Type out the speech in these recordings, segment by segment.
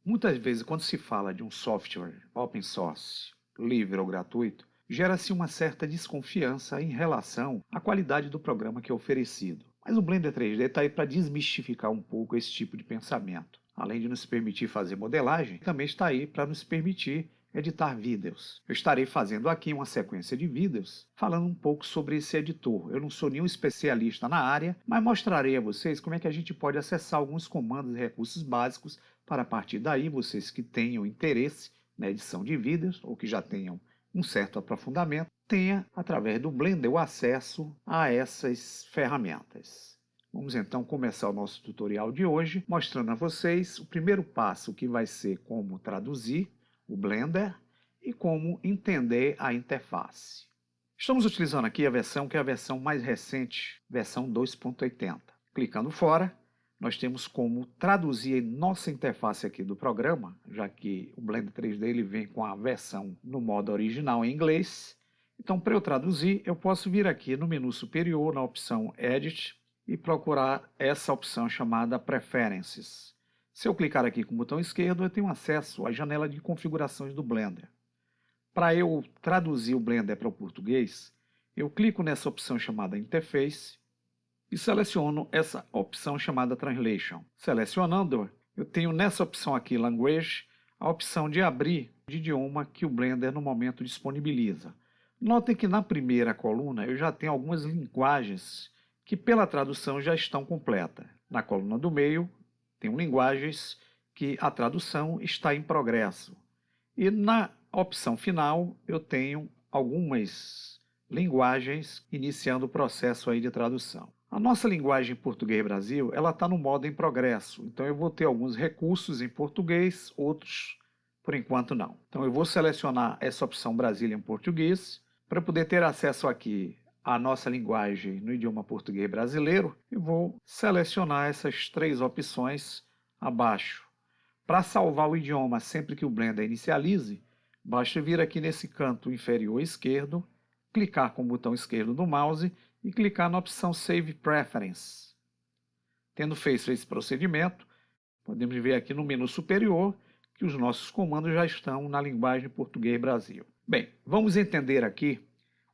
Muitas vezes, quando se fala de um software open source, livre ou gratuito, gera-se uma certa desconfiança em relação à qualidade do programa que é oferecido. Mas o Blender 3D está aí para desmistificar um pouco esse tipo de pensamento. Além de nos permitir fazer modelagem, também está aí para nos permitir editar vídeos. Eu estarei fazendo aqui uma sequência de vídeos falando um pouco sobre esse editor. Eu não sou nenhum especialista na área, mas mostrarei a vocês como é que a gente pode acessar alguns comandos e recursos básicos para a partir daí vocês que tenham interesse na edição de vídeos ou que já tenham um certo aprofundamento, tenha através do Blender o acesso a essas ferramentas. Vamos então começar o nosso tutorial de hoje mostrando a vocês o primeiro passo, que vai ser como traduzir o Blender e como entender a interface. Estamos utilizando aqui a versão que é a versão mais recente, versão 2.80. Clicando fora, nós temos como traduzir nossa interface aqui do programa, já que o Blender 3D ele vem com a versão no modo original em inglês. Então, para eu traduzir, eu posso vir aqui no menu superior, na opção Edit, e procurar essa opção chamada Preferences. Se eu clicar aqui com o botão esquerdo, eu tenho acesso à janela de configurações do Blender. Para eu traduzir o Blender para o português, eu clico nessa opção chamada Interface e seleciono essa opção chamada Translation. Selecionando, eu tenho nessa opção aqui, Language, a opção de abrir o idioma que o Blender no momento disponibiliza. Notem que na primeira coluna eu já tenho algumas linguagens que pela tradução já estão completas. Na coluna do meio, tem linguagens que a tradução está em progresso. E na opção final, eu tenho algumas linguagens iniciando o processo aí de tradução. A nossa linguagem português Brasil, ela está no modo em progresso. Então eu vou ter alguns recursos em português, outros por enquanto não. Então eu vou selecionar essa opção Brazilian Português para poder ter acesso aqui à nossa linguagem no idioma português brasileiro e vou selecionar essas três opções abaixo. Para salvar o idioma sempre que o Blender inicialize, basta vir aqui nesse canto inferior esquerdo, clicar com o botão esquerdo do mouse e clicar na opção Save Preference. Tendo feito esse procedimento, podemos ver aqui no menu superior que os nossos comandos já estão na linguagem português Brasil. Bem, vamos entender aqui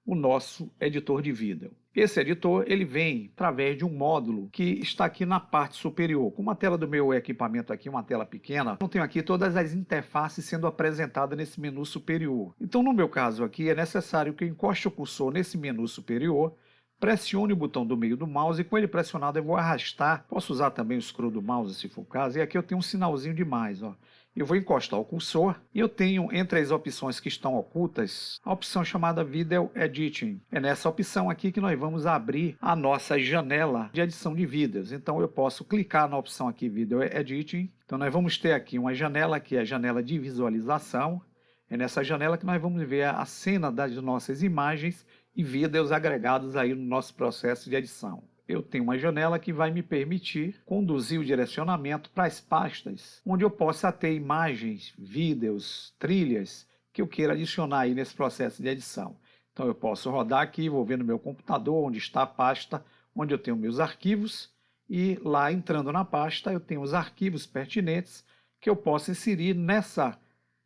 o nosso editor de vídeo. Esse editor ele vem através de um módulo que está aqui na parte superior. Como a tela do meu equipamento aqui é uma tela pequena, eu tenho aqui todas as interfaces sendo apresentadas nesse menu superior. Então, no meu caso aqui, é necessário que eu encoste o cursor nesse menu superior, pressione o botão do meio do mouse e com ele pressionado eu vou arrastar. Posso usar também o scroll do mouse se for o caso. E aqui eu tenho um sinalzinho de mais, ó. Eu vou encostar o cursor e eu tenho entre as opções que estão ocultas a opção chamada Video Editing. É nessa opção aqui que nós vamos abrir a nossa janela de edição de vídeos. Então eu posso clicar na opção aqui Video Editing. Então nós vamos ter aqui uma janela que é a janela de visualização. É nessa janela que nós vamos ver a cena das nossas imagens e vídeos agregados aí no nosso processo de edição. Eu tenho uma janela que vai me permitir conduzir o direcionamento para as pastas onde eu possa ter imagens, vídeos, trilhas que eu queira adicionar aí nesse processo de edição. Então eu posso rodar aqui, vou ver no meu computador onde está a pasta onde eu tenho meus arquivos e lá entrando na pasta eu tenho os arquivos pertinentes que eu posso inserir nessa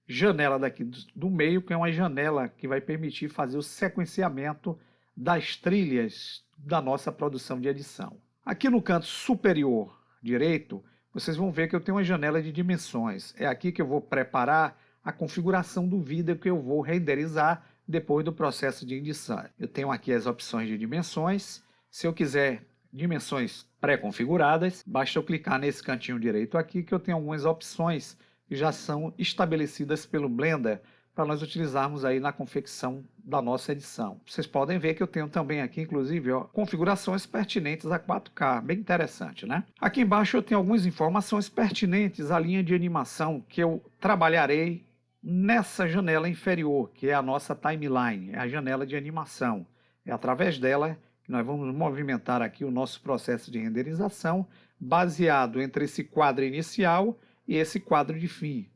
janela daqui do meio, que é uma janela que vai permitir fazer o sequenciamento das trilhas da nossa produção de edição. Aqui no canto superior direito, vocês vão ver que eu tenho uma janela de dimensões. É aqui que eu vou preparar a configuração do vídeo que eu vou renderizar depois do processo de edição. Eu tenho aqui as opções de dimensões. Se eu quiser dimensões pré-configuradas, basta eu clicar nesse cantinho direito aqui que eu tenho algumas opções que já são estabelecidas pelo Blender para nós utilizarmos aí na confecção da nossa edição. Vocês podem ver que eu tenho também aqui, inclusive, ó, configurações pertinentes a 4K, bem interessante, né? Aqui embaixo eu tenho algumas informações pertinentes à linha de animação que eu trabalharei nessa janela inferior, que é a nossa timeline, é a janela de animação. É através dela que nós vamos movimentar aqui o nosso processo de renderização, baseado entre esse quadro inicial e esse quadro de fim.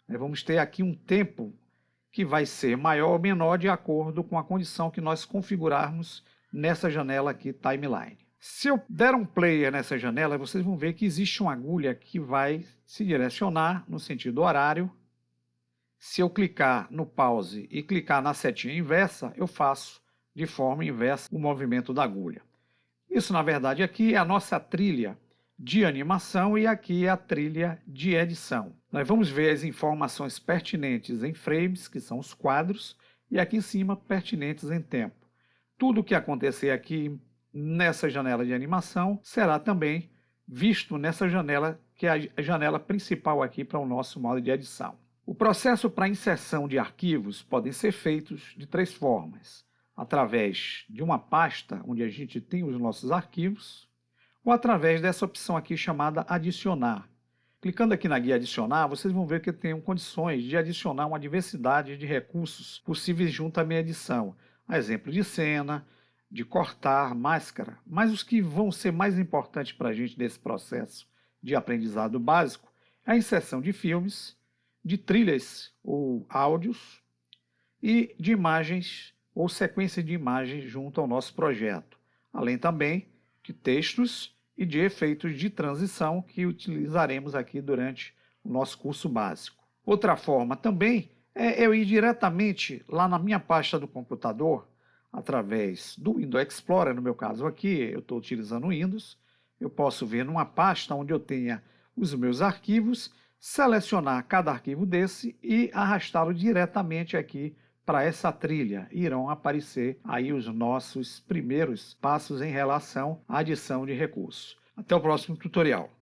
Nós vamos ter aqui um tempo que vai ser maior ou menor de acordo com a condição que nós configurarmos nessa janela aqui, Timeline. Se eu der um player nessa janela, vocês vão ver que existe uma agulha que vai se direcionar no sentido horário. Se eu clicar no pause e clicar na setinha inversa, eu faço de forma inversa o movimento da agulha. Isso, na verdade, aqui é a nossa trilha de animação e aqui é a trilha de edição. Nós vamos ver as informações pertinentes em frames, que são os quadros, e aqui em cima, pertinentes em tempo. Tudo o que acontecer aqui nessa janela de animação será também visto nessa janela, que é a janela principal aqui para o nosso modo de edição. O processo para inserção de arquivos podem ser feitos de 3 formas: através de uma pasta onde a gente tem os nossos arquivos, ou através dessa opção aqui chamada adicionar. Clicando aqui na guia adicionar, vocês vão ver que eu tenho condições de adicionar uma diversidade de recursos possíveis junto à minha edição. A exemplo de cena, de cortar, máscara, mas os que vão ser mais importantes para a gente nesse processo de aprendizado básico é a inserção de filmes, de trilhas ou áudios e de imagens ou sequência de imagens junto ao nosso projeto, além também de textos e de efeitos de transição que utilizaremos aqui durante o nosso curso básico. Outra forma também é eu ir diretamente lá na minha pasta do computador, através do Windows Explorer, no meu caso aqui, eu estou utilizando o Windows, eu posso ver numa pasta onde eu tenha os meus arquivos, selecionar cada arquivo desse e arrastá-lo diretamente aqui para essa trilha. Irão aparecer aí os nossos primeiros passos em relação à adição de recursos. Até o próximo tutorial.